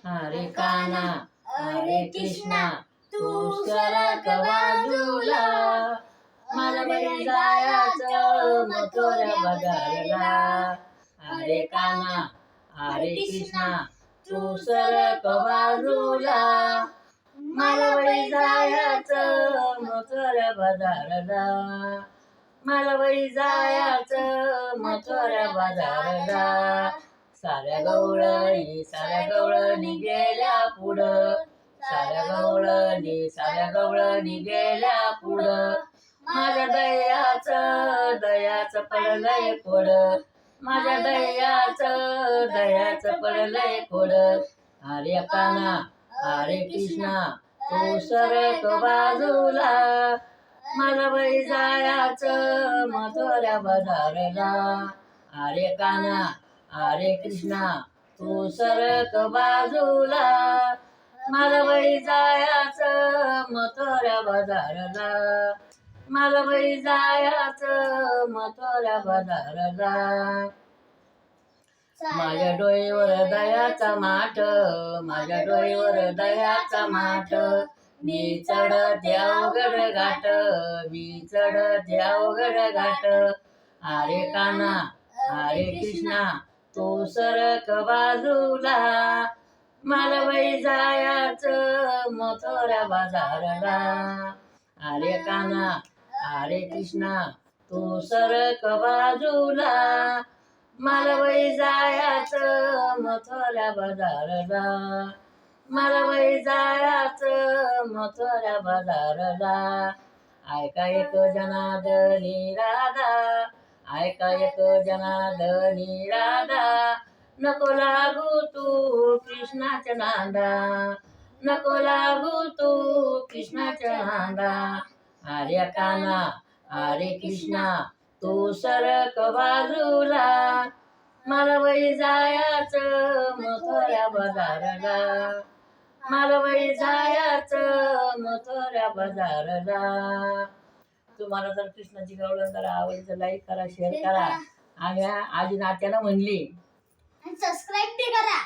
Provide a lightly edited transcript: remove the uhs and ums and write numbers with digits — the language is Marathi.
हरे काना हरे कृष्णा तू सरक बाजूला, मला बाई जायचं मथुरा बाजारला. हरे काना हरे कृष्णा तू सरक बाजूला, मला बाई जायचं मथुरा बाजारला. मला बाई जायचं मथुरा बाजारला. साऱ्या गवळणी गेल्या पुढं, साऱ्या गवळणी गेल्या पुढं. माझ्या दयाचं पडलंय खोड, माझ्या दयाचं पडलंय खोड. हरे काना हरे कृष्णा तू सरक बाजूला, मला बाई जायचं मथुरा बाजारला. हरे काना हरे कृष्णा तू सरक बाजूला, मला बाई जायचं मथुरा बाजारला. मला बाई जायचं मथुरा बाजारला. माझ्या डोईवर दयाचा माठ, माझ्या डोईवर दयाचा माठ. मी चढते अवघड घाट, मी चढते अवघड घाट. हरे काना हरे कृष्णा तू सरक बाजूला, मला बाई जायचं मथुरा बाजारला. हरे काना हरे कृष्णा तू सरक बाजूला, मला बाई जायचं मथुरा बाजारला. मला बाई जायचं मथुरा बाजारला. ऐका एक जनार्दनी राधा, ऐका एक जनार्दनी राधा. नको लागू तू कृष्णाच्या नांदा, नको लागू तू कृष्णाच्या नांदा. हरे काना हरे कृष्णा तू सरक बाजूला, मला बाई जायचं मथुरा बाजारला. मला बाई जायचं मथुरा बाजारला. तुम्हाला जर कृष्णाची गवळण जर आवडली तर लाईक करा, शेअर करा. आणि आजी नात्याला म्हणली सबस्क्राईब करा.